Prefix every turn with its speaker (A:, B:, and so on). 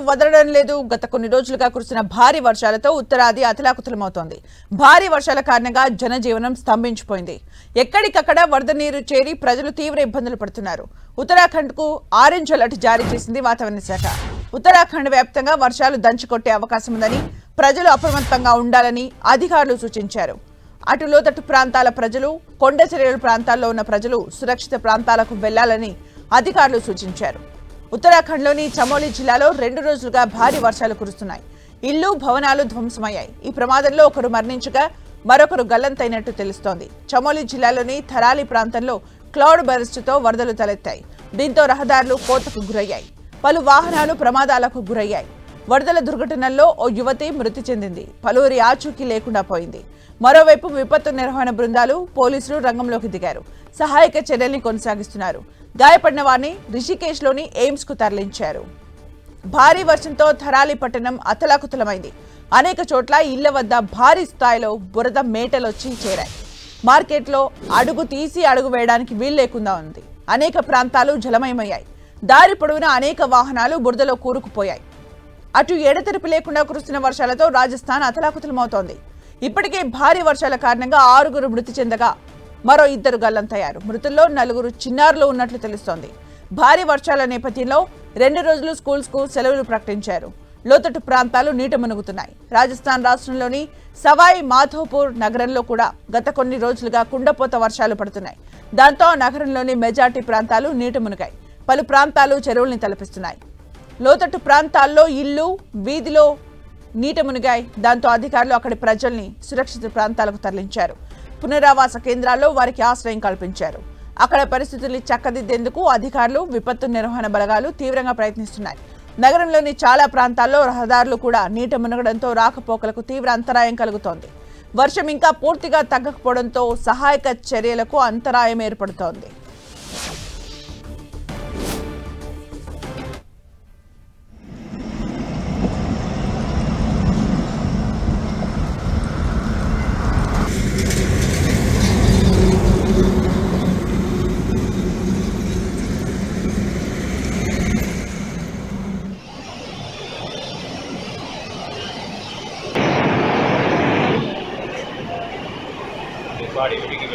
A: వదలడం లేదు. గత కొన్ని రోజులుగా కురిసిన భారీ వర్షాలతో ఉత్తరాది అతలాకుతలమవుతోంది. భారీ వర్షాల కారణంగా జనజీవనం స్తంభించిపోయింది. ఎక్కడికక్కడ వరద నీరు చేరి ప్రజలు తీవ్ర ఇబ్బందులు పడుతున్నారు. ఉత్తరాఖండ్ కు ఆరెంజ్ అలర్ట్ జారీ చేసింది వాతావరణ శాఖ. ఉత్తరాఖండ్ వ్యాప్తంగా వర్షాలు దంచుకొట్టే అవకాశం ఉందని, ప్రజలు అప్రమత్తంగా ఉండాలని అధికారులు సూచించారు. అటు లోతట్టు ప్రాంతాల ప్రజలు, కొండ చర్యల ప్రాంతాల్లో ఉన్న ప్రజలు సురక్షిత ప్రాంతాలకు వెళ్లాలని అధికారులు సూచించారు. ఉత్తరాఖండ్లోని చమోలి జిల్లాలో 2 రోజులుగా భారీ వర్షాలు కురుస్తున్నాయి. ఇళ్లు, భవనాలు ధ్వంసమయ్యాయి. ఈ ప్రమాదంలో ఒకరు మరణించగా మరొకరు గల్లంతైనట్టు తెలుస్తోంది. చమోలి జిల్లాలోని థరాలి ప్రాంతంలో క్లౌడ్ బర్స్ట్తో వరదలు తలెత్తాయి. దీంతో రహదారులు కోతకు గురయ్యాయి. పలు వాహనాలు ప్రమాదాలకు గురయ్యాయి. వరదల దుర్ఘటనల్లో ఓ యువతి మృతి చెందింది. పలువురి ఆచూకీ లేకుండా పోయింది. మరోవైపు విపత్తు నిర్వహణ బృందాలు, పోలీసులు రంగంలోకి దిగారు. సహాయక చర్యల్ని కొనసాగిస్తున్నారు. గాయపడిన వారిని రిషికేశ్లోని ఎయిమ్స్ కు తరలించారు. భారీ వర్షంతో థరాలి పట్టణం అతలాకుతలమైంది. అనేక చోట్ల ఇళ్ల వద్ద భారీ స్థాయిలో బురద మేటలొచ్చి చేరాయి. మార్కెట్లో అడుగు తీసి అడుగు వేయడానికి వీలు లేకుండా ఉంది. అనేక ప్రాంతాలు జలమయమయ్యాయి. దారి పొడవునా అనేక వాహనాలు బురదలో కూరుకుపోయాయి. అటు ఎడతెరిపి లేకుండా కురుస్తున్న వర్షాలతో రాజస్థాన్ అతలాకుతలమవుతోంది. ఇప్పటికే భారీ వర్షాల కారణంగా 6 మృతి చెందగా మరో 2 గల్లంతయ్యారు. మృతుల్లో 4 చిన్నారులు ఉన్నట్లు తెలుస్తోంది. భారీ వర్షాల నేపథ్యంలో 2 రోజులు స్కూల్స్ కు సెలవులు ప్రకటించారు. లోతట్టు ప్రాంతాలు నీట మునుగుతున్నాయి. రాజస్థాన్ రాష్ట్రంలోని సవాయ్ మాధోపూర్ నగరంలో కూడా గత కొన్ని రోజులుగా కుండపోత వర్షాలు పడుతున్నాయి. దాంతో నగరంలోని మెజార్టీ ప్రాంతాలు నీట మునిగాయి. పలు ప్రాంతాలు చెరువుల్ని తలపిస్తున్నాయి. లోతట్టు ప్రాంతాల్లో ఇళ్లు, వీధిలో నీట మునిగాయి. దాంతో అధికారులు అక్కడి ప్రజల్ని సురక్షిత ప్రాంతాలకు తరలించారు. పునరావాస కేంద్రాల్లో వారికి ఆశ్రయం కల్పించారు. అక్కడ పరిస్థితుల్ని చక్కదిద్దేందుకు అధికారులు, విపత్తు నిర్వహణ బలగాలు తీవ్రంగా ప్రయత్నిస్తున్నాయి. నగరంలోని చాలా ప్రాంతాల్లో రహదారులు కూడా నీట మునగడంతో రాకపోకలకు తీవ్ర అంతరాయం కలుగుతోంది. వర్షం ఇంకా పూర్తిగా తగ్గకపోవడంతో సహాయక చర్యలకు అంతరాయం ఏర్పడుతోంది.
B: गाड़ी उड़ी की